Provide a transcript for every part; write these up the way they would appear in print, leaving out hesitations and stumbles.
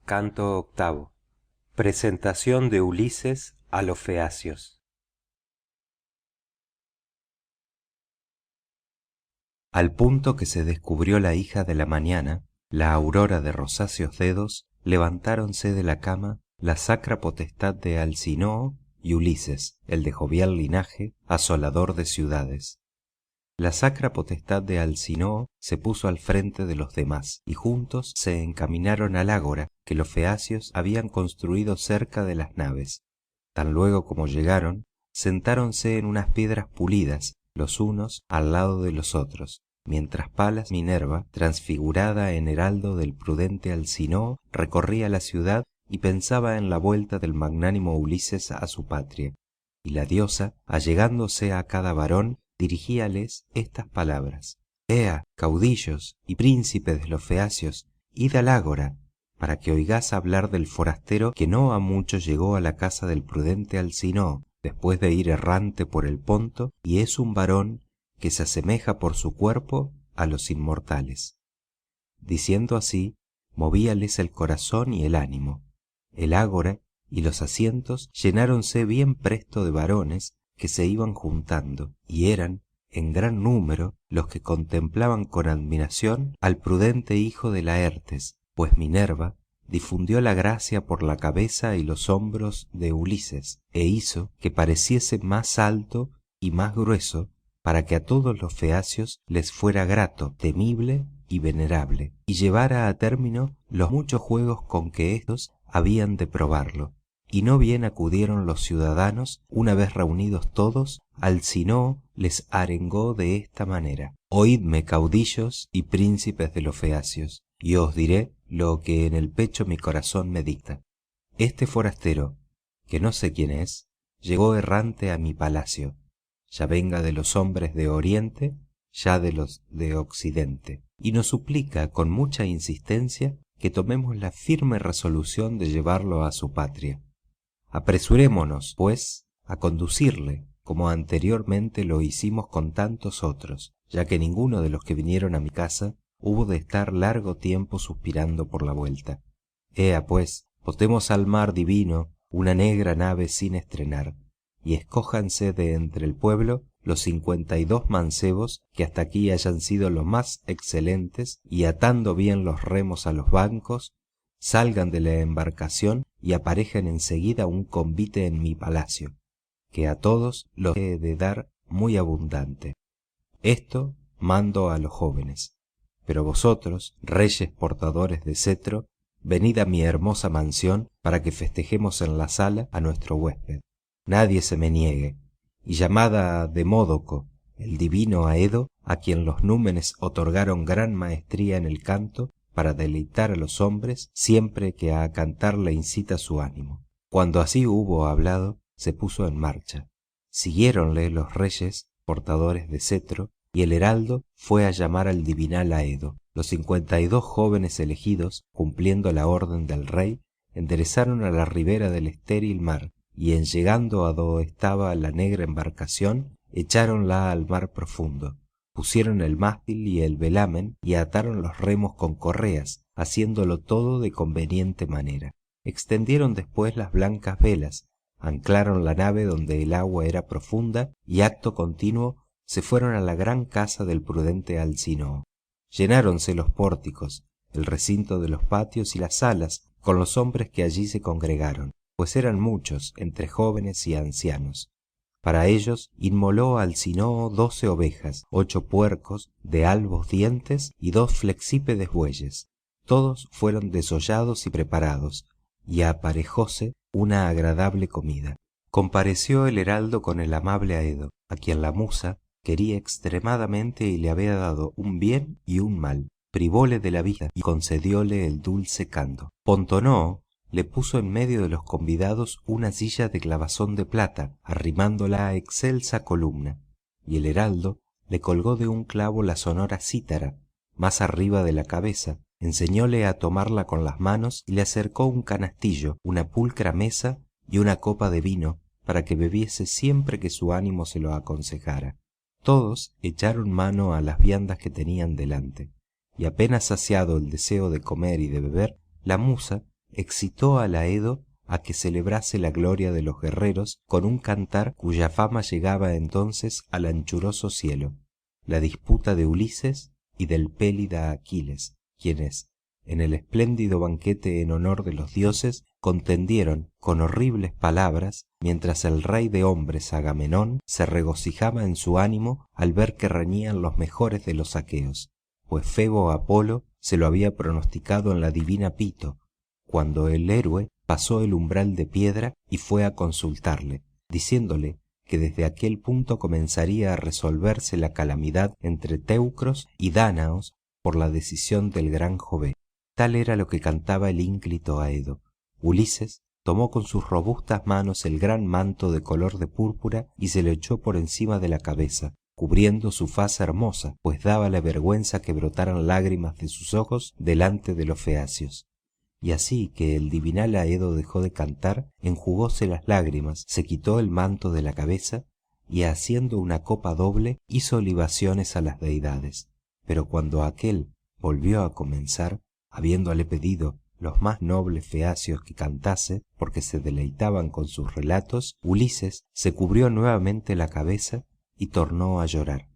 Canto octavo. Presentación de Ulises a los Feacios. Al punto que se descubrió la hija de la mañana, la aurora de rosáceos dedos, levantáronse de la cama la sacra potestad de Alcinoo y Ulises, el de jovial linaje, asolador de ciudades. La sacra potestad de Alcinoo se puso al frente de los demás, y juntos se encaminaron al ágora que los feacios habían construido cerca de las naves. Tan luego como llegaron, sentáronse en unas piedras pulidas, los unos al lado de los otros, mientras Palas Minerva, transfigurada en heraldo del prudente Alcinoo, recorría la ciudad y pensaba en la vuelta del magnánimo Ulises a su patria. Y la diosa, allegándose a cada varón, dirigíales estas palabras: Ea, caudillos y príncipes de los feacios, id al ágora, para que oigáis hablar del forastero que no ha mucho llegó a la casa del prudente Alcinoo, después de ir errante por el Ponto, y es un varón que se asemeja por su cuerpo a los inmortales. Diciendo así, movíales el corazón y el ánimo. El ágora y los asientos llenáronse bien presto de varones que se iban juntando, y eran en gran número los que contemplaban con admiración al prudente hijo de Laertes, pues Minerva difundió la gracia por la cabeza y los hombros de Ulises, e hizo que pareciese más alto y más grueso, para que a todos los feacios les fuera grato, temible y venerable, y llevara a término los muchos juegos con que éstos habían de probarlo. Y no bien acudieron los ciudadanos, una vez reunidos todos, Alcinoo les arengó de esta manera: Oídme, caudillos y príncipes de los feacios, y os diré lo que en el pecho mi corazón me dicta. Este forastero, que no sé quién es, llegó errante a mi palacio, ya venga de los hombres de oriente, ya de los de occidente, y nos suplica con mucha insistencia que tomemos la firme resolución de llevarlo a su patria. Apresurémonos, pues, a conducirle, como anteriormente lo hicimos con tantos otros, ya que ninguno de los que vinieron a mi casa hubo de estar largo tiempo suspirando por la vuelta. Ea, pues, botemos al mar divino una negra nave sin estrenar, y escójanse de entre el pueblo los 52 mancebos que hasta aquí hayan sido los más excelentes, y atando bien los remos a los bancos, salgan de la embarcación y aparejen enseguida un convite en mi palacio, que a todos los he de dar muy abundante. Esto mando a los jóvenes, pero vosotros, reyes portadores de cetro, venid a mi hermosa mansión para que festejemos en la sala a nuestro huésped. Nadie se me niegue, y llamad a Demódoco, el divino Aedo, a quien los númenes otorgaron gran maestría en el canto, para deleitar a los hombres siempre que a cantar le incita su ánimo. Cuando así hubo hablado, se puso en marcha. Siguiéronle los reyes portadores de cetro, y el heraldo fue a llamar al divinal Aedo. Los 52 jóvenes elegidos, cumpliendo la orden del rey, enderezaron a la ribera del estéril mar, y en llegando a do estaba la negra embarcación, echáronla al mar profundo. Pusieron el mástil y el velamen y ataron los remos con correas, haciéndolo todo de conveniente manera. Extendieron después las blancas velas, anclaron la nave donde el agua era profunda, y acto continuo se fueron a la gran casa del prudente Alcinoo. Llenáronse los pórticos, el recinto de los patios y las salas con los hombres que allí se congregaron, pues eran muchos, entre jóvenes y ancianos. Para ellos inmoló Alcinoo 12 ovejas, 8 puercos de albos dientes y 2 flexípedes bueyes. Todos fueron desollados y preparados, y aparejóse una agradable comida. Compareció el heraldo con el amable Aedo, a quien la musa quería extremadamente y le había dado un bien y un mal. Privóle de la vida y concedióle el dulce canto. Pontonoo le puso en medio de los convidados una silla de clavazón de plata, arrimándola a excelsa columna, y el heraldo le colgó de un clavo la sonora cítara, más arriba de la cabeza, enseñóle a tomarla con las manos y le acercó un canastillo, una pulcra mesa y una copa de vino, para que bebiese siempre que su ánimo se lo aconsejara. Todos echaron mano a las viandas que tenían delante, y apenas saciado el deseo de comer y de beber, la musa excitó a Laedo a que celebrase la gloria de los guerreros con un cantar cuya fama llegaba entonces al anchuroso cielo, la disputa de Ulises y del pélida Aquiles, quienes, en el espléndido banquete en honor de los dioses, contendieron con horribles palabras, mientras el rey de hombres Agamenón se regocijaba en su ánimo al ver que reñían los mejores de los aqueos, pues Febo Apolo se lo había pronosticado en la divina Pito, cuando el héroe pasó el umbral de piedra y fue a consultarle, diciéndole que desde aquel punto comenzaría a resolverse la calamidad entre teucros y dánaos por la decisión del gran Jove. Tal era lo que cantaba el ínclito Aedo. Ulises tomó con sus robustas manos el gran manto de color de púrpura y se lo echó por encima de la cabeza, cubriendo su faz hermosa, pues dábale vergüenza que brotaran lágrimas de sus ojos delante de los feacios. Y así que el divinal Aedo dejó de cantar, enjugóse las lágrimas, se quitó el manto de la cabeza y, haciendo una copa doble, hizo libaciones a las deidades. Pero cuando aquél volvió a comenzar, habiéndole pedido los más nobles feacios que cantase, porque se deleitaban con sus relatos, Ulises se cubrió nuevamente la cabeza y tornó a llorar.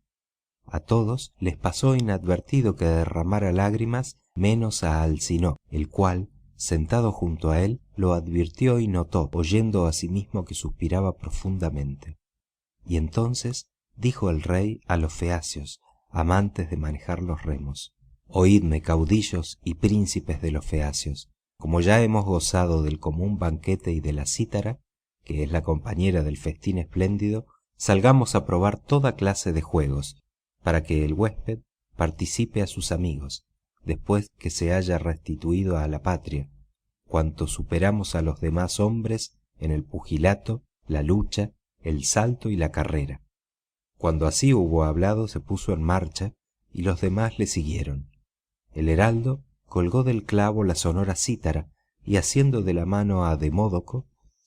A todos les pasó inadvertido que derramara lágrimas, menos a Alcinó, el cual, sentado junto a él, lo advirtió y notó, oyendo a sí mismo que suspiraba profundamente. Y entonces dijo el rey a los feacios, amantes de manejar los remos: «Oídme, caudillos y príncipes de los feacios, como ya hemos gozado del común banquete y de la cítara, que es la compañera del festín espléndido, salgamos a probar toda clase de juegos, para que el huésped participe a sus amigos, después que se haya restituido a la patria, cuanto superamos a los demás hombres en el pugilato, la lucha, el salto y la carrera». Cuando así hubo hablado, se puso en marcha, y los demás le siguieron. El heraldo colgó del clavo la sonora cítara, y haciendo de la mano a Demódoco,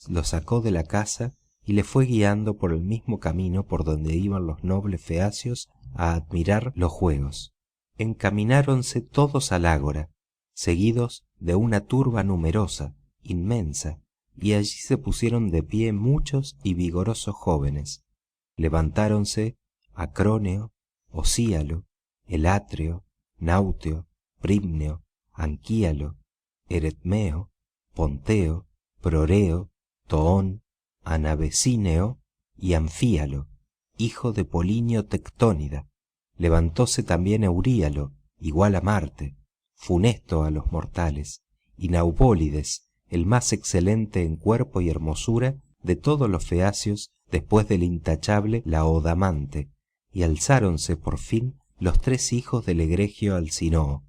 lo sacó de la casa y le fue guiando por el mismo camino por donde iban los nobles feacios a admirar los juegos. Encamináronse todos al ágora, seguidos de una turba numerosa, inmensa, y allí se pusieron de pie muchos y vigorosos jóvenes. Levantáronse Acróneo, Ocíalo, Elatrio, Nauteo, Primneo, Anquíalo, Eretmeo, Ponteo, Proreo, Toón, Anabecineo y Anfíalo, hijo de Polinio Tectónida. Levantóse también Euríalo, igual a Marte, funesto a los mortales, y Naupólides, el más excelente en cuerpo y hermosura de todos los feacios, después del intachable Laodamante, y alzáronse por fin los tres hijos del egregio Alcinoo,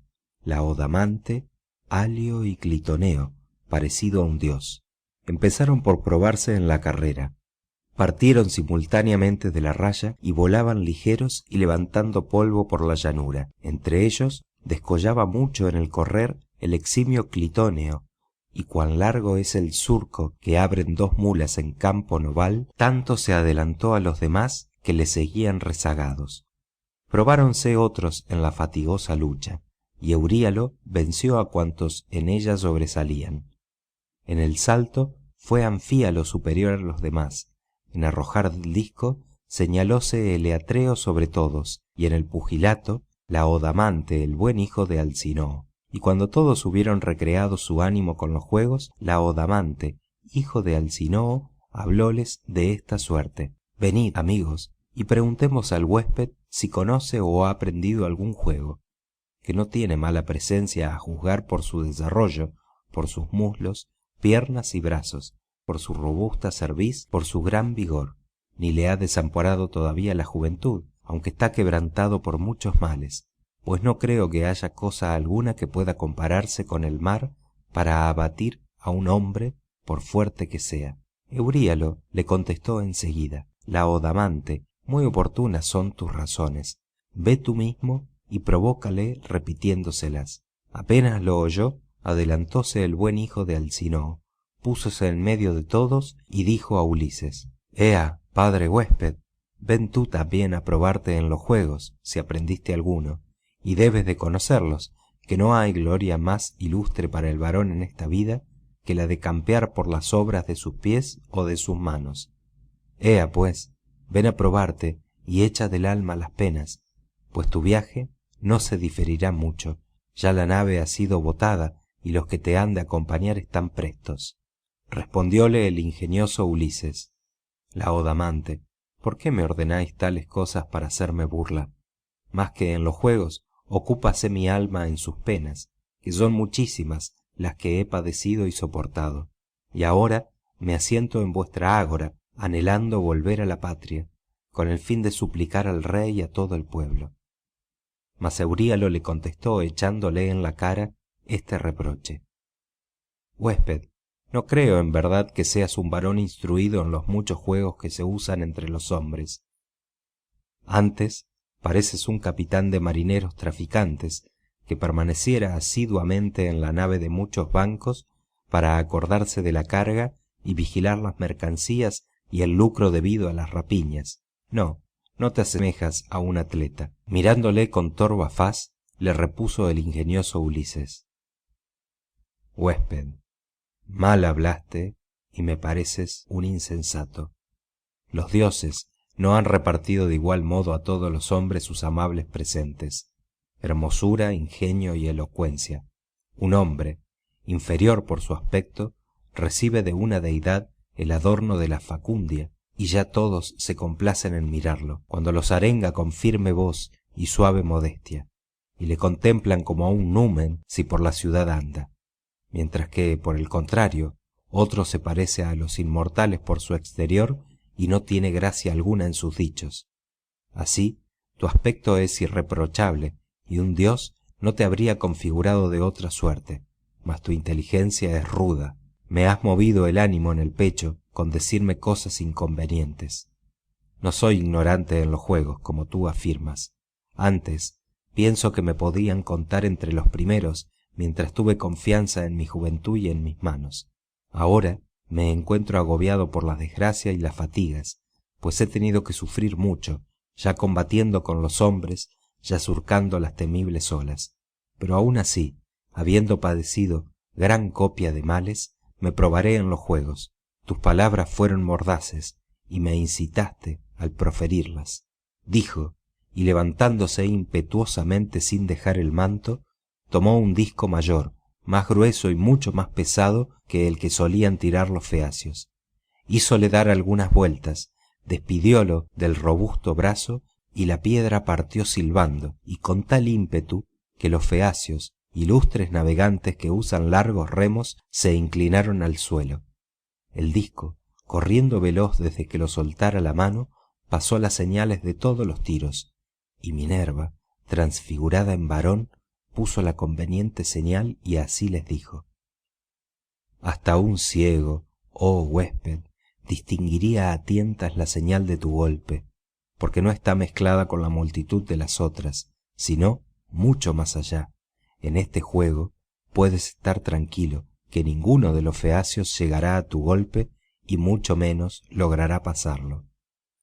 Laodamante, Alio y Clitoneo, parecido a un dios. Empezaron por probarse en la carrera. Partieron simultáneamente de la raya y volaban ligeros y levantando polvo por la llanura. Entre ellos descollaba mucho en el correr el eximio Clitoneo, y cuán largo es el surco que abren dos mulas en campo noval, tanto se adelantó a los demás que le seguían rezagados. Probáronse otros en la fatigosa lucha, y Euríalo venció a cuantos en ella sobresalían. En el salto fue Anfíalo superior a los demás, en arrojar del disco señalóse Eleatreo sobre todos, y en el pugilato Laodamante, el buen hijo de Alcinoo. Y cuando todos hubieron recreado su ánimo con los juegos, Laodamante, hijo de Alcinoo, hablóles de esta suerte: «Venid, amigos, y preguntemos al huésped si conoce o ha aprendido algún juego, que no tiene mala presencia a juzgar por su desarrollo, por sus muslos, piernas y brazos, por su robusta cerviz, por su gran vigor, ni le ha desamparado todavía la juventud, aunque está quebrantado por muchos males, pues no creo que haya cosa alguna que pueda compararse con el mar para abatir a un hombre por fuerte que sea». Euríalo le contestó enseguida: «Laodamante, muy oportunas son tus razones, ve tú mismo y provócale repitiéndoselas». Apenas lo oyó, adelantóse el buen hijo de Alcinoo, púsose en medio de todos y dijo a Ulises: «Ea, padre huésped, ven tú también a probarte en los juegos, si aprendiste alguno, y debes de conocerlos, que no hay gloria más ilustre para el varón en esta vida que la de campear por las obras de sus pies o de sus manos. Ea pues, ven a probarte y echa del alma las penas, pues tu viaje no se diferirá mucho, ya la nave ha sido botada y los que te han de acompañar están prestos. Respondióle el ingenioso Ulises: Laodamante, ¿por qué me ordenáis tales cosas para hacerme burla? Más que en los juegos, ocúpase mi alma en sus penas, que son muchísimas las que he padecido y soportado, y ahora me asiento en vuestra ágora, anhelando volver a la patria, con el fin de suplicar al rey y a todo el pueblo. Mas Euríalo le contestó echándole en la cara este reproche: Huésped, no creo en verdad que seas un varón instruido en los muchos juegos que se usan entre los hombres. Antes pareces un capitán de marineros traficantes que permaneciera asiduamente en la nave de muchos bancos para acordarse de la carga y vigilar las mercancías y el lucro debido a las rapiñas. No te asemejas a un atleta. Mirándole con torva faz, le repuso el ingenioso Ulises: Huésped, mal hablaste y me pareces un insensato. Los dioses no han repartido de igual modo a todos los hombres sus amables presentes, hermosura, ingenio y elocuencia. Un hombre, inferior por su aspecto, recibe de una deidad el adorno de la facundia, y ya todos se complacen en mirarlo, cuando los arenga con firme voz y suave modestia, y le contemplan como a un numen si por la ciudad anda, mientras que, por el contrario, otro se parece a los inmortales por su exterior y no tiene gracia alguna en sus dichos. Así, tu aspecto es irreprochable, y un dios no te habría configurado de otra suerte, mas tu inteligencia es ruda. Me has movido el ánimo en el pecho con decirme cosas inconvenientes. No soy ignorante en los juegos, como tú afirmas. Antes, pienso que me podían contar entre los primeros mientras tuve confianza en mi juventud y en mis manos. Ahora me encuentro agobiado por las desgracias y las fatigas, pues he tenido que sufrir mucho, ya combatiendo con los hombres, ya surcando las temibles olas. Pero aún así, habiendo padecido gran copia de males, me probaré en los juegos. Tus palabras fueron mordaces y me incitaste al proferirlas, dijo, y levantándose impetuosamente sin dejar el manto, tomó un disco mayor, más grueso y mucho más pesado que el que solían tirar los feacios. Hízole dar algunas vueltas, despidiólo del robusto brazo y la piedra partió silbando, y con tal ímpetu que los feacios, ilustres navegantes que usan largos remos, se inclinaron al suelo. El disco, corriendo veloz desde que lo soltara la mano, pasó las señales de todos los tiros, y Minerva, transfigurada en varón, puso la conveniente señal y así les dijo: Hasta un ciego, oh huésped, distinguiría a tientas la señal de tu golpe, porque no está mezclada con la multitud de las otras, sino mucho más allá. En este juego puedes estar tranquilo, que ninguno de los feacios llegará a tu golpe y mucho menos logrará pasarlo.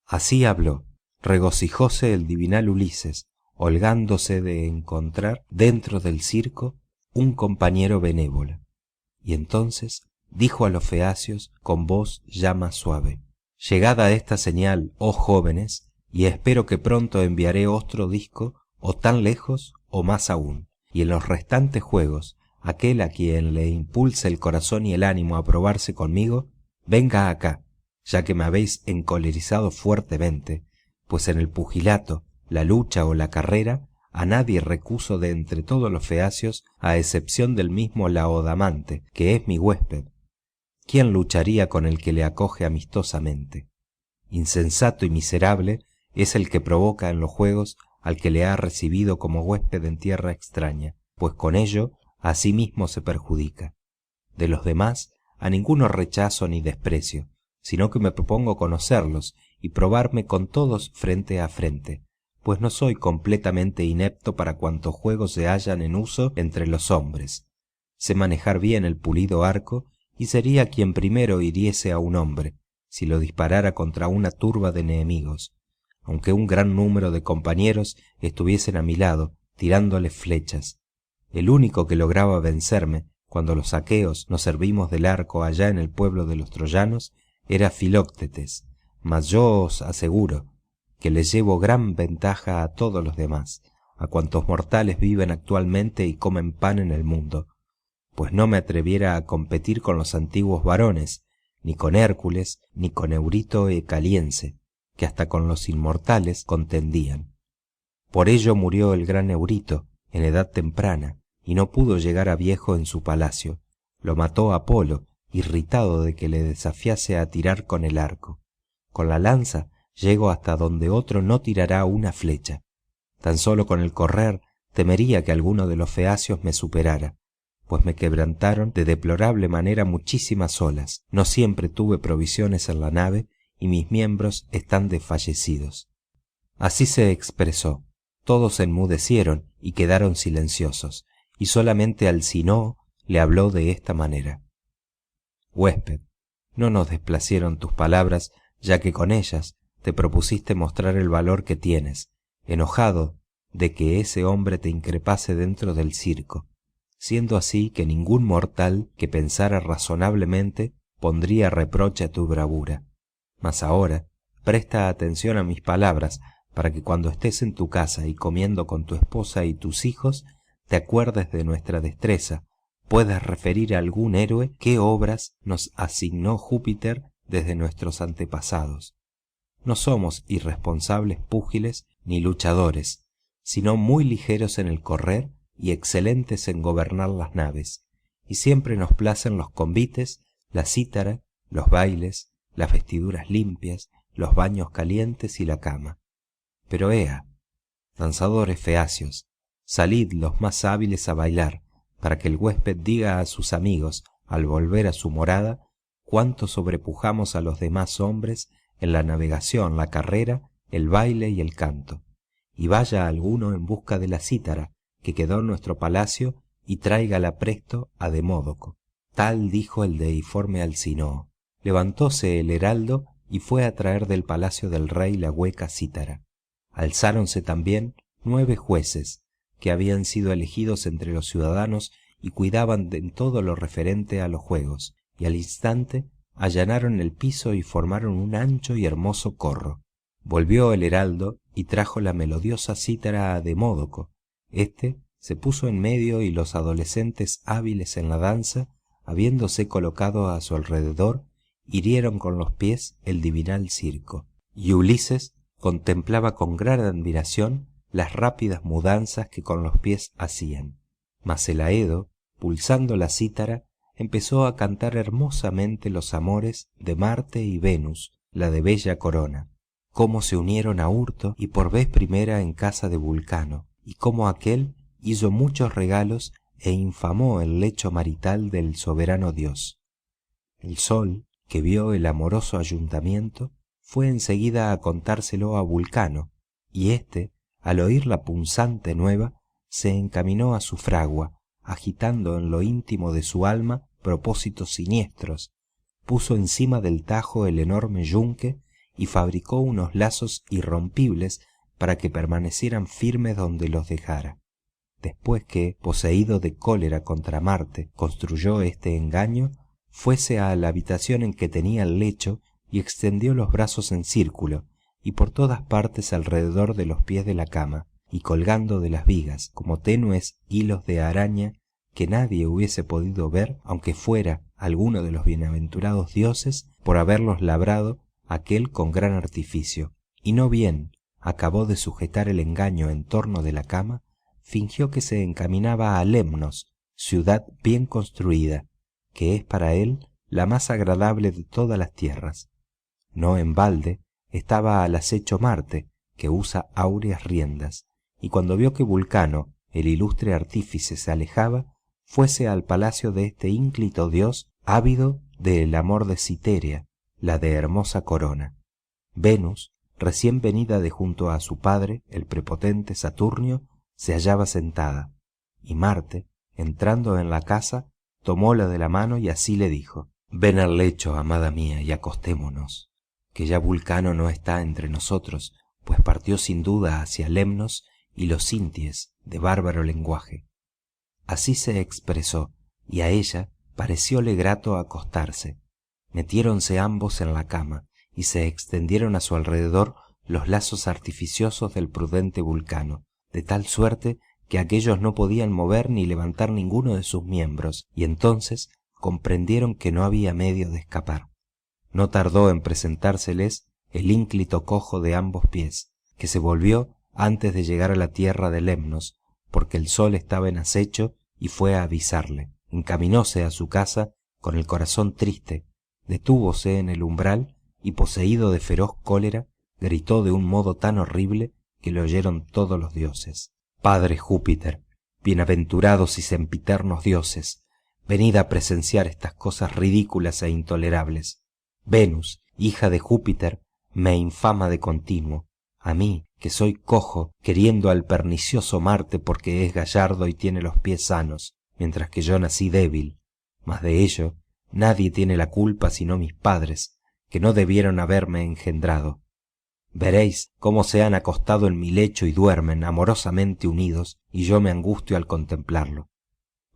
Así habló. Regocijóse el divinal Ulises, holgándose de encontrar dentro del circo un compañero benévolo, y entonces dijo a los feacios con voz ya más suave: Llegad a esta señal, oh jóvenes, y espero que pronto enviaré otro disco, o tan lejos o más aún, y en los restantes juegos aquel a quien le impulse el corazón y el ánimo a probarse conmigo, venga acá, ya que me habéis encolerizado fuertemente, pues en el pugilato, la lucha o la carrera, a nadie recuso de entre todos los feacios, a excepción del mismo Laodamante, que es mi huésped. ¿Quién lucharía con el que le acoge amistosamente? Insensato y miserable es el que provoca en los juegos al que le ha recibido como huésped en tierra extraña, pues con ello a sí mismo se perjudica. De los demás a ninguno rechazo ni desprecio, sino que me propongo conocerlos y probarme con todos frente a frente, pues no soy completamente inepto para cuantos juegos se hallan en uso entre los hombres. Sé manejar bien el pulido arco y sería quien primero hiriese a un hombre, si lo disparara contra una turba de enemigos, aunque un gran número de compañeros estuviesen a mi lado, tirándoles flechas. El único que lograba vencerme cuando los aqueos nos servimos del arco allá en el pueblo de los troyanos, era Filoctetes, mas yo os aseguro que le llevo gran ventaja a todos los demás, a cuantos mortales viven actualmente y comen pan en el mundo, pues no me atreviera a competir con los antiguos varones, ni con Hércules, ni con Eurito Ecaliense, que hasta con los inmortales contendían. Por ello murió el gran Eurito en edad temprana, y no pudo llegar a viejo en su palacio. Lo mató Apolo, irritado de que le desafiase a tirar con el arco. Con la lanza llego hasta donde otro no tirará una flecha. Tan solo con el correr temería que alguno de los feacios me superara, pues me quebrantaron de deplorable manera muchísimas olas. No siempre tuve provisiones en la nave y mis miembros están desfallecidos. Así se expresó. Todos enmudecieron y quedaron silenciosos, y solamente Alcinoo le habló de esta manera: huésped, no nos desplacieron tus palabras, ya que con ellas te propusiste mostrar el valor que tienes, enojado de que ese hombre te increpase dentro del circo, siendo así que ningún mortal que pensara razonablemente pondría reproche a tu bravura. Mas ahora presta atención a mis palabras, para que cuando estés en tu casa y comiendo con tu esposa y tus hijos, te acuerdes de nuestra destreza, puedas referir a algún héroe qué obras nos asignó Júpiter desde nuestros antepasados. No somos irresponsables púgiles ni luchadores, sino muy ligeros en el correr y excelentes en gobernar las naves, y siempre nos placen los convites, la cítara, los bailes, las vestiduras limpias, los baños calientes y la cama. Pero ea, danzadores feacios, salid los más hábiles a bailar, para que el huésped diga a sus amigos, al volver a su morada, cuánto sobrepujamos a los demás hombres en la navegación, la carrera, el baile y el canto. Y vaya alguno en busca de la cítara que quedó en nuestro palacio y tráigala presto a Demódoco. Tal dijo el deiforme Alcinoo. Levantóse el heraldo y fue a traer del palacio del rey la hueca cítara. Alzáronse también 9 jueces, que habían sido elegidos entre los ciudadanos y cuidaban en todo lo referente a los juegos, y al instante allanaron el piso y formaron un ancho y hermoso corro. Volvió el heraldo y trajo la melodiosa cítara a Demódoco. Este se puso en medio y los adolescentes hábiles en la danza, habiéndose colocado a su alrededor, hirieron con los pies el divinal circo. Y Ulises contemplaba con gran admiración las rápidas mudanzas que con los pies hacían. Mas el Aedo, pulsando la cítara, empezó a cantar hermosamente los amores de Marte y Venus, la de bella corona, cómo se unieron a hurto y por vez primera en casa de Vulcano, y cómo aquél hizo muchos regalos e infamó el lecho marital del soberano dios. El sol, que vio el amoroso ayuntamiento, fue enseguida a contárselo a Vulcano, y éste, al oír la punzante nueva, se encaminó a su fragua, agitando en lo íntimo de su alma propósitos siniestros, puso encima del tajo el enorme yunque y fabricó unos lazos irrompibles para que permanecieran firmes donde los dejara. Después que, poseído de cólera contra Marte, construyó este engaño, fuese a la habitación en que tenía el lecho y extendió los brazos en círculo, y por todas partes alrededor de los pies de la cama, y colgando de las vigas, como tenues hilos de araña que nadie hubiese podido ver, aunque fuera alguno de los bienaventurados dioses, por haberlos labrado aquel con gran artificio. Y no bien acabó de sujetar el engaño en torno de la cama, fingió que se encaminaba a Lemnos, ciudad bien construida, que es para él la más agradable de todas las tierras. No en balde estaba al acecho Marte, que usa áureas riendas, y cuando vio que Vulcano, el ilustre artífice, se alejaba, fuese al palacio de este ínclito dios, ávido del amor de Citérea, la de hermosa corona. Venus, recién venida de junto a su padre, el prepotente Saturnio, se hallaba sentada, y Marte, entrando en la casa, tomóla de la mano y así le dijo: ven al lecho, amada mía, y acostémonos, que ya Vulcano no está entre nosotros, pues partió sin duda hacia Lemnos y los Sinties de bárbaro lenguaje. Así se expresó, y a ella parecióle grato acostarse. Metiéronse ambos en la cama y se extendieron a su alrededor los lazos artificiosos del prudente Vulcano, de tal suerte que aquéllos no podían mover ni levantar ninguno de sus miembros, y entonces comprendieron que no había medio de escapar. No tardó en presentárseles el ínclito cojo de ambos pies, que se volvió antes de llegar a la tierra de Lemnos, porque el sol estaba en acecho, y fue a avisarle. Encaminóse a su casa con el corazón triste, detúvose en el umbral y, poseído de feroz cólera, gritó de un modo tan horrible que le oyeron todos los dioses: Padre Júpiter, bienaventurados y sempiternos dioses, venid a presenciar estas cosas ridículas e intolerables. Venus, hija de Júpiter, me infama de continuo, a mí, que soy cojo, queriendo al pernicioso Marte porque es gallardo y tiene los pies sanos, mientras que yo nací débil. Mas de ello nadie tiene la culpa sino mis padres, que no debieron haberme engendrado. Veréis cómo se han acostado en mi lecho y duermen amorosamente unidos, y yo me angustio al contemplarlo.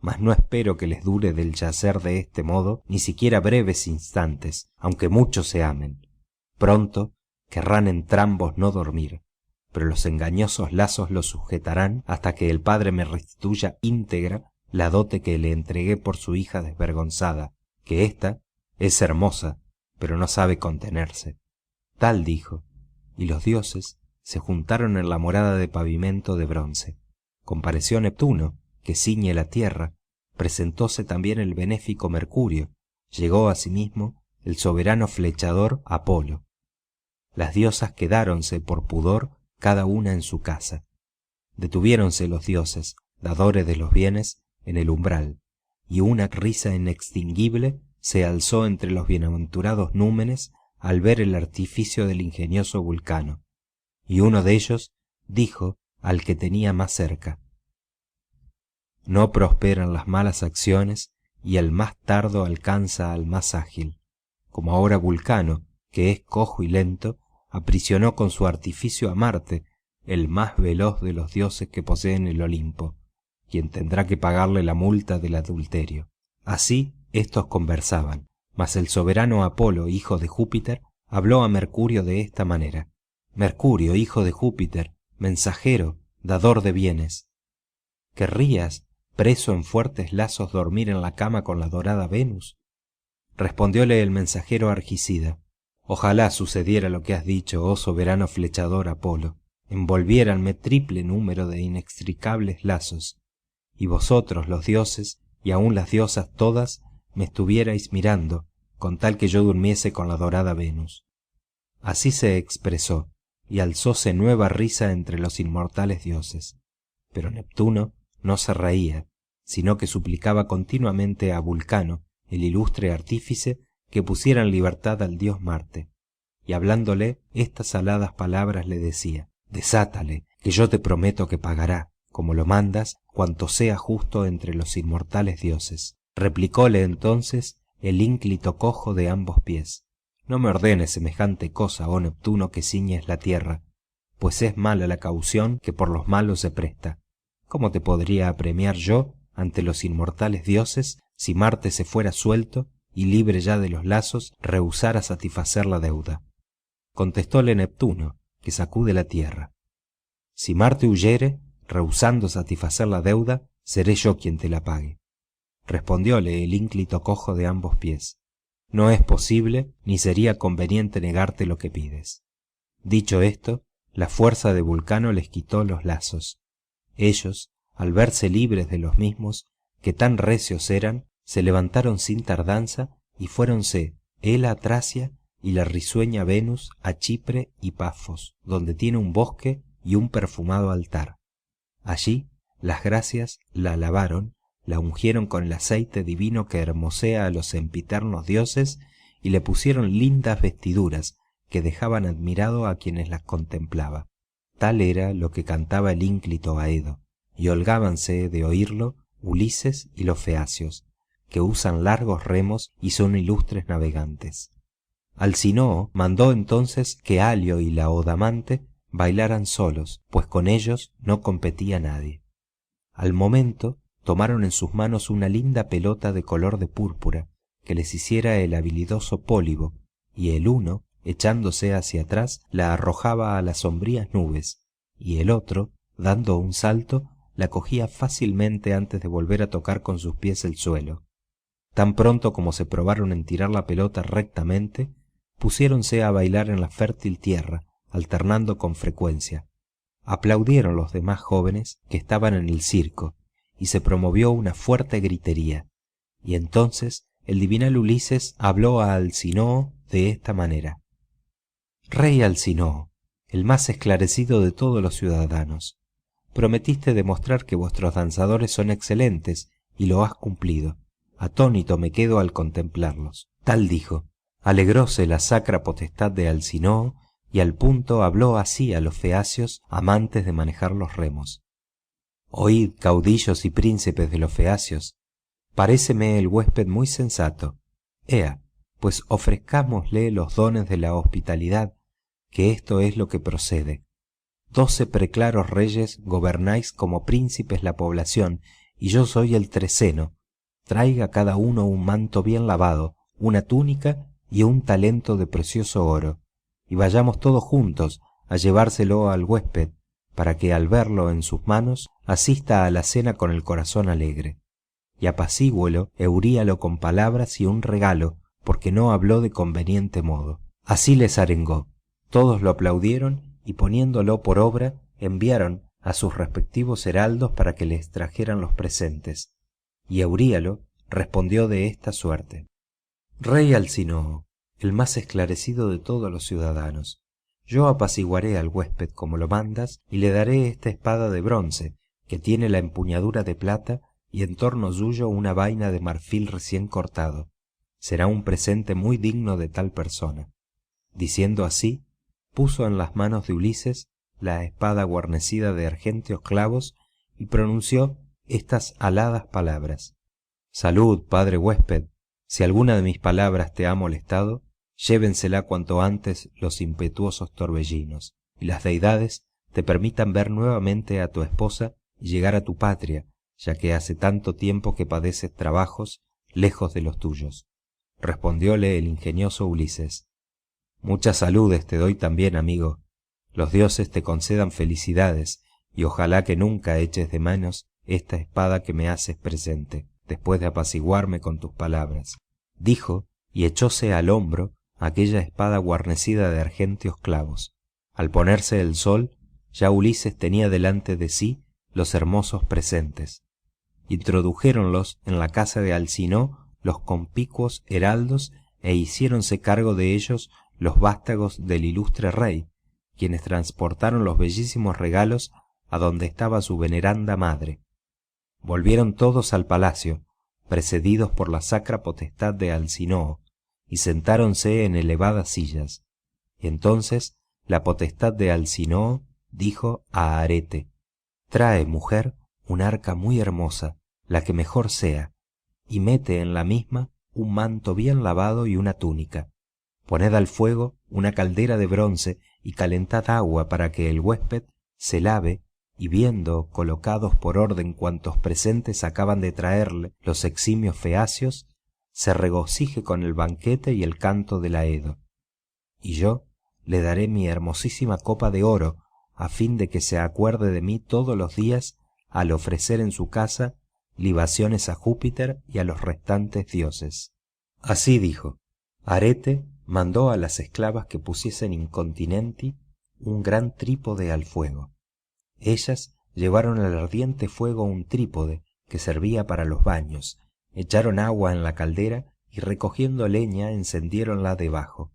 Mas no espero que les dure del yacer de este modo ni siquiera breves instantes, aunque mucho se amen. Pronto querrán entrambos no dormir, pero los engañosos lazos los sujetarán hasta que el padre me restituya íntegra la dote que le entregué por su hija desvergonzada, que ésta es hermosa, pero no sabe contenerse. Tal dijo, y los dioses se juntaron en la morada de pavimento de bronce. Compareció Neptuno, que ciñe la tierra, presentóse también el benéfico Mercurio, llegó asimismo el soberano flechador Apolo. Las diosas quedáronse por pudor cada una en su casa. Detuviéronse los dioses, dadores de los bienes, en el umbral, y una risa inextinguible se alzó entre los bienaventurados númenes al ver el artificio del ingenioso Vulcano, y uno de ellos dijo al que tenía más cerca: no prosperan las malas acciones, y el más tardo alcanza al más ágil. Como ahora Vulcano, que es cojo y lento, aprisionó con su artificio a Marte, el más veloz de los dioses que poseen el Olimpo, quien tendrá que pagarle la multa del adulterio. Así éstos conversaban, mas el soberano Apolo, hijo de Júpiter, habló a Mercurio de esta manera: Mercurio, hijo de Júpiter, mensajero, dador de bienes, ¿querrías, preso en fuertes lazos, dormir en la cama con la dorada Venus? Respondióle el mensajero Argicida: ojalá sucediera lo que has dicho, oh soberano flechador Apolo, envolviéranme triple número de inextricables lazos, y vosotros los dioses, y aun las diosas todas, me estuvierais mirando, con tal que yo durmiese con la dorada Venus. Así se expresó, y alzóse nueva risa entre los inmortales dioses. Pero Neptuno no se reía, sino que suplicaba continuamente a Vulcano, el ilustre artífice, que pusiera en libertad al dios Marte, y hablándole estas aladas palabras le decía: desátale, que yo te prometo que pagará, como lo mandas, cuanto sea justo entre los inmortales dioses. Replicóle entonces el ínclito cojo de ambos pies: no me ordenes semejante cosa, oh Neptuno, que ciñes la tierra, pues es mala la caución que por los malos se presta. ¿Cómo te podría apremiar yo ante los inmortales dioses si Marte se fuera suelto y libre ya de los lazos rehusara satisfacer la deuda? Contestóle Neptuno, que sacude la tierra: si Marte huyere, rehusando satisfacer la deuda, seré yo quien te la pague. Respondióle el ínclito cojo de ambos pies: no es posible ni sería conveniente negarte lo que pides. Dicho esto, la fuerza de Vulcano les quitó los lazos. Ellos, al verse libres de los mismos, que tan recios eran, se levantaron sin tardanza y fuéronse él a Tracia y la risueña Venus a Chipre y Pafos, donde tiene un bosque y un perfumado altar. Allí las gracias la alabaron, la ungieron con el aceite divino que hermosea a los sempiternos dioses, y le pusieron lindas vestiduras que dejaban admirado a quienes las contemplaba. Tal era lo que cantaba el ínclito Aedo, y holgábanse de oírlo Ulises y los feacios, que usan largos remos y son ilustres navegantes. Alcinoo mandó entonces que Alio y Laodamante bailaran solos, pues con ellos no competía nadie. Al momento tomaron en sus manos una linda pelota de color de púrpura que les hiciera el habilidoso Pólibo, y el uno, echándose hacia atrás, la arrojaba a las sombrías nubes, y el otro, dando un salto, la cogía fácilmente antes de volver a tocar con sus pies el suelo. Tan pronto como se probaron en tirar la pelota rectamente, pusiéronse a bailar en la fértil tierra, alternando con frecuencia. Aplaudieron los demás jóvenes que estaban en el circo, y se promovió una fuerte gritería, y entonces el divinal Ulises habló a Alcinoo de esta manera: «Rey Alcinoo, el más esclarecido de todos los ciudadanos, prometiste demostrar que vuestros danzadores son excelentes, y lo has cumplido. Atónito me quedo al contemplarlos». Tal dijo. Alegróse la sacra potestad de Alcinoo, y al punto habló así a los feacios amantes de manejar los remos: «Oíd, caudillos y príncipes de los feacios, paréceme el huésped muy sensato. Ea, pues ofrezcámosle los dones de la hospitalidad, que esto es lo que procede. 12 preclaros reyes gobernáis como príncipes la población, y yo soy el 13º. Traiga cada uno un manto bien lavado, una túnica y un talento de precioso oro, y vayamos todos juntos a llevárselo al huésped, para que al verlo en sus manos asista a la cena con el corazón alegre. Y apacigüelo Euríalo con palabras y un regalo, porque no habló de conveniente modo». Así les arengó. Todos lo aplaudieron, y poniéndolo por obra, enviaron a sus respectivos heraldos para que les trajeran los presentes. Y Euríalo respondió de esta suerte: «Rey Alcinoo, el más esclarecido de todos los ciudadanos, yo apaciguaré al huésped como lo mandas, y le daré esta espada de bronce, que tiene la empuñadura de plata, y en torno suyo una vaina de marfil recién cortado. Será un presente muy digno de tal persona». Diciendo así, puso en las manos de Ulises la espada guarnecida de argénteos clavos, y pronunció estas aladas palabras: «Salud, padre huésped. Si alguna de mis palabras te ha molestado, llévensela cuanto antes los impetuosos torbellinos, y las deidades te permitan ver nuevamente a tu esposa y llegar a tu patria, ya que hace tanto tiempo que padeces trabajos lejos de los tuyos». Respondióle el ingenioso Ulises: «Muchas saludes te doy también, amigo. Los dioses te concedan felicidades, y ojalá que nunca eches de menos esta espada que me haces presente, después de apaciguarme con tus palabras». Dijo, y echóse al hombro aquella espada guarnecida de argénteos clavos. Al ponerse el sol, ya Ulises tenía delante de sí los hermosos presentes. Introdujéronlos en la casa de Alcinoo los conspicuos heraldos, e hiciéronse cargo de ellos los vástagos del ilustre rey, quienes transportaron los bellísimos regalos a donde estaba su veneranda madre. Volvieron todos al palacio, precedidos por la sacra potestad de Alcinoo, y sentáronse en elevadas sillas. Y entonces la potestad de Alcinoo dijo a Arete: «Trae, mujer, un arca muy hermosa, la que mejor sea, y mete en la misma un manto bien lavado y una túnica. Poned al fuego una caldera de bronce y calentad agua para que el huésped se lave, y viendo colocados por orden cuantos presentes acaban de traerle los eximios feacios, se regocije con el banquete y el canto del aedo. Y yo le daré mi hermosísima copa de oro, a fin de que se acuerde de mí todos los días al ofrecer en su casa libaciones a Júpiter y a los restantes dioses». Así dijo. Arete mandó a las esclavas que pusiesen incontinenti un gran trípode al fuego. Ellas llevaron al ardiente fuego un trípode que servía para los baños, echaron agua en la caldera y recogiendo leña encendieronla debajo.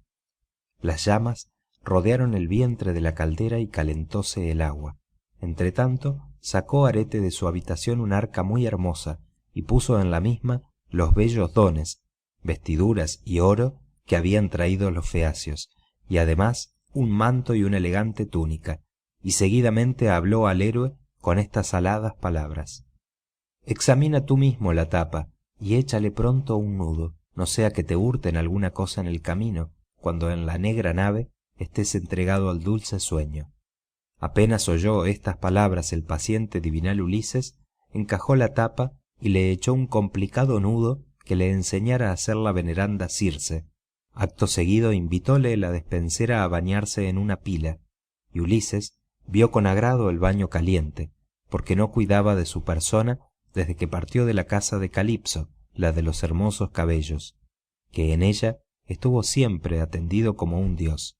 Las llamas rodearon el vientre de la caldera y calentóse el agua. Entretanto sacó Arete de su habitación un arca muy hermosa y puso en la misma los bellos dones, vestiduras y oro que habían traído los feacios, y además un manto y una elegante túnica, y seguidamente habló al héroe con estas aladas palabras: «Examina tú mismo la tapa y échale pronto un nudo, no sea que te hurten alguna cosa en el camino, cuando en la negra nave estés entregado al dulce sueño». Apenas oyó estas palabras el paciente divinal Ulises, encajó la tapa y le echó un complicado nudo que le enseñara a hacer la veneranda Circe. Acto seguido invitóle la despensera a bañarse en una pila, y Ulises vio con agrado el baño caliente, porque no cuidaba de su persona desde que partió de la casa de Calipso, la de los hermosos cabellos, que en ella estuvo siempre atendido como un dios.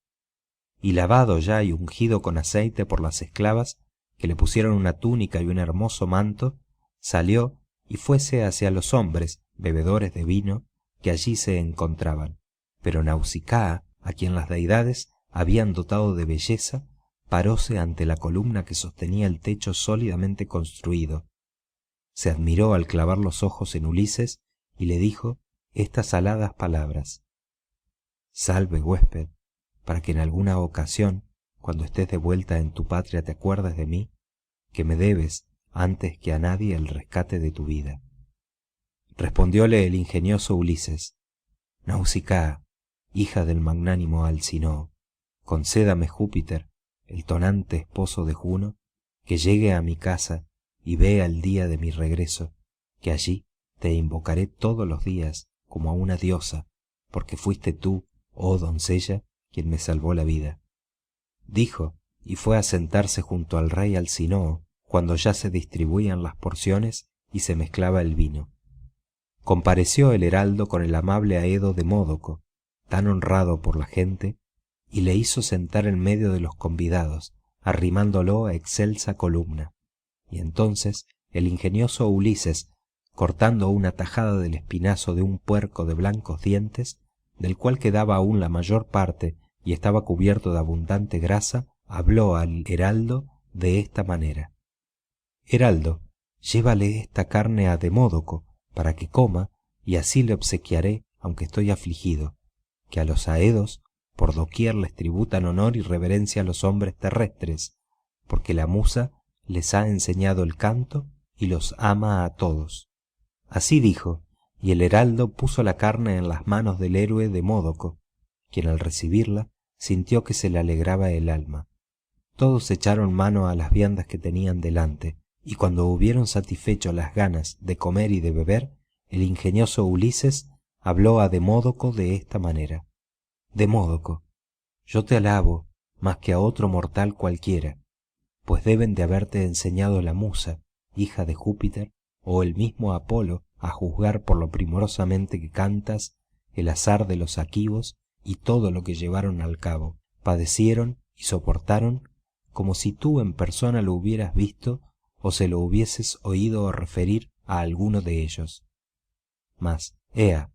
Y lavado ya y ungido con aceite por las esclavas, que le pusieron una túnica y un hermoso manto, salió y fuese hacia los hombres, bebedores de vino, que allí se encontraban. Pero Nausicaa, a quien las deidades habían dotado de belleza, paróse ante la columna que sostenía el techo sólidamente construido. Se admiró al clavar los ojos en Ulises y le dijo estas aladas palabras: «Salve, huésped, para que en alguna ocasión, cuando estés de vuelta en tu patria, te acuerdes de mí, que me debes antes que a nadie el rescate de tu vida». Respondióle el ingenioso Ulises: «Nausicaa, hija del magnánimo Alcinoo, concédame Júpiter, el tonante esposo de Juno, que llegue a mi casa y vea el día de mi regreso, que allí te invocaré todos los días como a una diosa, porque fuiste tú, oh doncella, quien me salvó la vida». Dijo, y fue a sentarse junto al rey Alcinoo cuando ya se distribuían las porciones y se mezclaba el vino. Compareció el heraldo con el amable Aedo de Módoco, tan honrado por la gente, y le hizo sentar en medio de los convidados, arrimándolo a excelsa columna. Y entonces el ingenioso Ulises, cortando una tajada del espinazo de un puerco de blancos dientes, del cual quedaba aún la mayor parte y estaba cubierto de abundante grasa, habló al heraldo de esta manera: «Heraldo, llévale esta carne a Demódoco para que coma, y así le obsequiaré, aunque estoy afligido, que a los aedos por doquier les tributan honor y reverencia a los hombres terrestres, porque la musa les ha enseñado el canto y los ama a todos». Así dijo, y el heraldo puso la carne en las manos del héroe Demódoco, quien al recibirla sintió que se le alegraba el alma. Todos echaron mano a las viandas que tenían delante, y cuando hubieron satisfecho las ganas de comer y de beber, el ingenioso Ulises habló a Demódoco de esta manera: «Demódoco, yo te alabo más que a otro mortal cualquiera, pues deben de haberte enseñado la musa, hija de Júpiter, o el mismo Apolo, a juzgar por lo primorosamente que cantas, el azar de los aquivos y todo lo que llevaron al cabo, padecieron y soportaron, como si tú en persona lo hubieras visto o se lo hubieses oído referir a alguno de ellos. Mas, ea,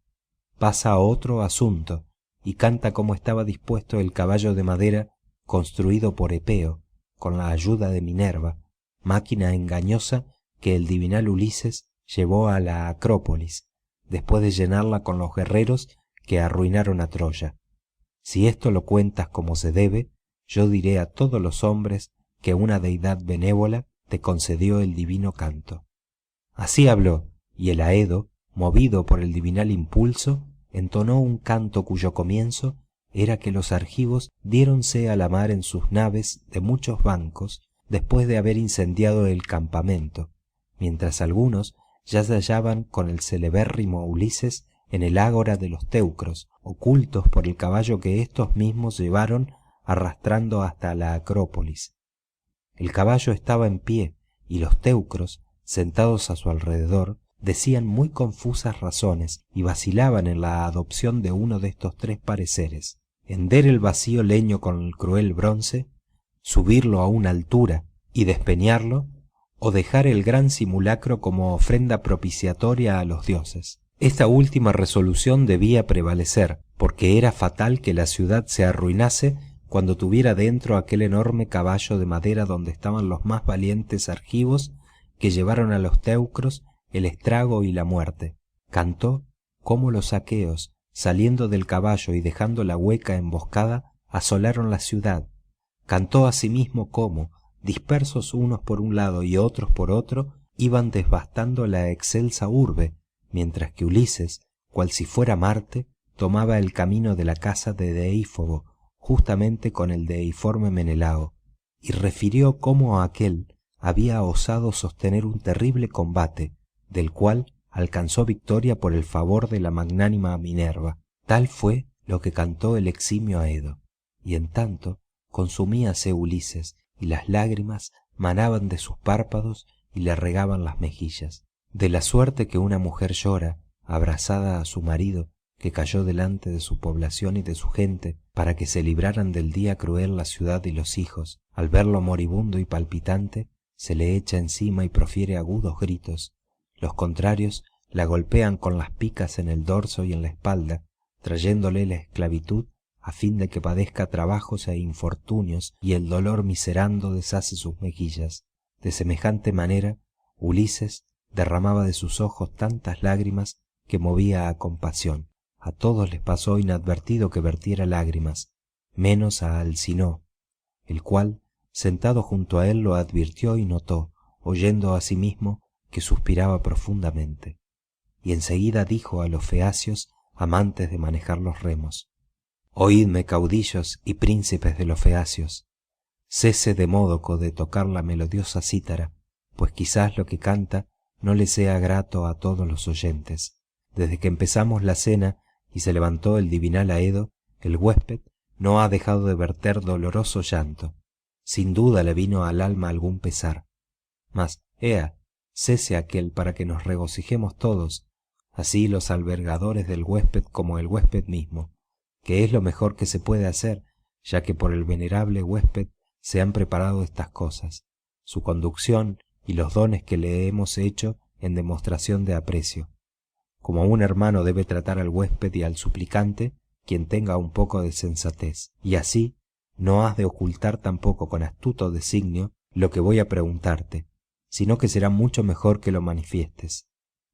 pasa a otro asunto y canta cómo estaba dispuesto el caballo de madera construido por Epeo, con la ayuda de Minerva, máquina engañosa que el divinal Ulises llevó a la Acrópolis, después de llenarla con los guerreros que arruinaron a Troya. Si esto lo cuentas como se debe, yo diré a todos los hombres que una deidad benévola te concedió el divino canto». Así habló, y el Aedo, movido por el divinal impulso, entonó un canto cuyo comienzo era que los argivos diéronse a la mar en sus naves de muchos bancos después de haber incendiado el campamento, mientras algunos ya se hallaban con el celebérrimo Ulises en el ágora de los teucros, ocultos por el caballo que éstos mismos llevaron arrastrando hasta la Acrópolis. El caballo estaba en pie, y los teucros, sentados a su alrededor, decían muy confusas razones y vacilaban en la adopción de uno de estos tres pareceres: hender el vacío leño con el cruel bronce, subirlo a una altura y despeñarlo, o dejar el gran simulacro como ofrenda propiciatoria a los dioses. Esta última resolución debía prevalecer, porque era fatal que la ciudad se arruinase cuando tuviera dentro aquel enorme caballo de madera donde estaban los más valientes argivos que llevaron a los teucros el estrago y la muerte. Cantó cómo los aqueos, saliendo del caballo y dejando la hueca emboscada, asolaron la ciudad. Cantó asimismo cómo, dispersos unos por un lado y otros por otro, iban devastando la excelsa urbe, mientras que Ulises, cual si fuera Marte, tomaba el camino de la casa de Deífobo, justamente con el deiforme Menelao, y refirió cómo aquél había osado sostener un terrible combate, del cual alcanzó victoria por el favor de la magnánima Minerva. Tal fue lo que cantó el eximio Aedo, y en tanto consumíase Ulises, y las lágrimas manaban de sus párpados y le regaban las mejillas. De la suerte que una mujer llora, abrazada a su marido, que cayó delante de su población y de su gente, para que se libraran del día cruel la ciudad y los hijos, al verlo moribundo y palpitante, se le echa encima y profiere agudos gritos. Los contrarios la golpean con las picas en el dorso y en la espalda, trayéndole la esclavitud a fin de que padezca trabajos e infortunios, y el dolor miserando deshace sus mejillas. De semejante manera Ulises derramaba de sus ojos tantas lágrimas que movía a compasión. A todos les pasó inadvertido que vertiera lágrimas, menos a Alcinoo, el cual, sentado junto a él, lo advirtió y notó, oyendo a sí mismo que suspiraba profundamente. Y enseguida dijo a los feacios, amantes de manejar los remos: «Oídme, caudillos y príncipes de los feacios, cese Demódoco de tocar la melodiosa cítara, pues quizás lo que canta no le sea grato a todos los oyentes. Desde que empezamos la cena y se levantó el divinal Aedo, el huésped no ha dejado de verter doloroso llanto. Sin duda le vino al alma algún pesar. Mas, ea, cese aquel para que nos regocijemos todos, así los albergadores del huésped como el huésped mismo, que es lo mejor que se puede hacer, ya que por el venerable huésped se han preparado estas cosas, su conducción y los dones que le hemos hecho en demostración de aprecio. Como un hermano debe tratar al huésped y al suplicante, quien tenga un poco de sensatez, y así no has de ocultar tampoco con astuto designio lo que voy a preguntarte, sino que será mucho mejor que lo manifiestes.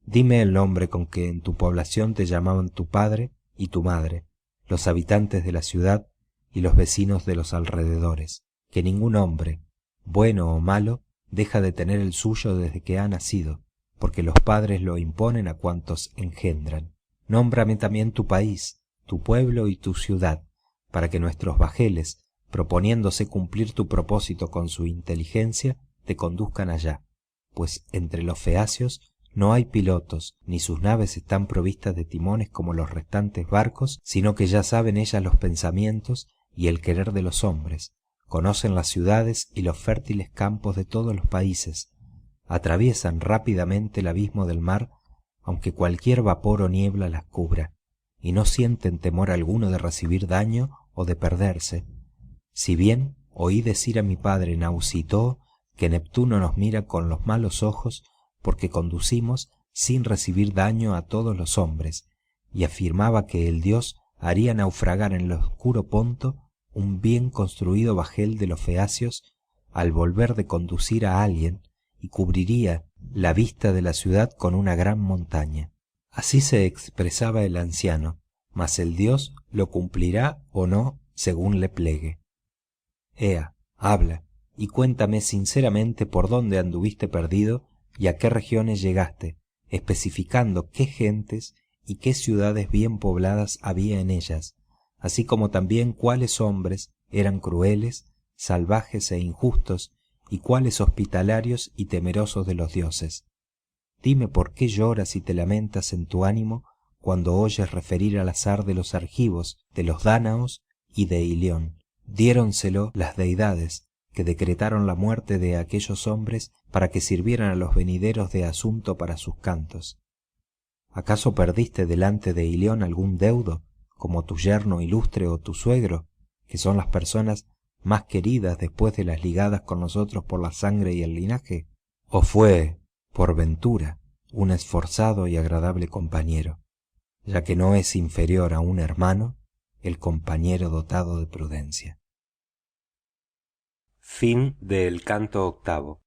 Dime el nombre con que en tu población te llamaban tu padre y tu madre, los habitantes de la ciudad y los vecinos de los alrededores, que ningún hombre, bueno o malo, deja de tener el suyo desde que ha nacido, porque los padres lo imponen a cuantos engendran. Nómbrame también tu país, tu pueblo y tu ciudad, para que nuestros bajeles, proponiéndose cumplir tu propósito con su inteligencia, te conduzcan allá, pues entre los feacios no hay pilotos, ni sus naves están provistas de timones como los restantes barcos, sino que ya saben ellas los pensamientos y el querer de los hombres, conocen las ciudades y los fértiles campos de todos los países, atraviesan rápidamente el abismo del mar, aunque cualquier vapor o niebla las cubra, y no sienten temor alguno de recibir daño o de perderse. Si bien oí decir a mi padre Nausitoo que Neptuno nos mira con los malos ojos porque conducimos sin recibir daño a todos los hombres, y afirmaba que el dios haría naufragar en el oscuro Ponto un bien construido bajel de los feacios al volver de conducir a alguien, y cubriría la vista de la ciudad con una gran montaña. Así se expresaba el anciano, mas el dios lo cumplirá o no según le plegue. Ea, habla, y cuéntame sinceramente por dónde anduviste perdido y a qué regiones llegaste, especificando qué gentes y qué ciudades bien pobladas había en ellas, así como también cuáles hombres eran crueles, salvajes e injustos, y cuáles hospitalarios y temerosos de los dioses. Dime por qué lloras y te lamentas en tu ánimo cuando oyes referir al azar de los argivos, de los dánaos y de Ilión. Diéronselo las deidades, que decretaron la muerte de aquellos hombres para que sirvieran a los venideros de asunto para sus cantos. ¿Acaso perdiste delante de Ilión algún deudo, como tu yerno ilustre o tu suegro, que son las personas más queridas después de las ligadas con nosotros por la sangre y el linaje? ¿O fue, por ventura, un esforzado y agradable compañero, ya que no es inferior a un hermano el compañero dotado de prudencia? Fin del canto octavo.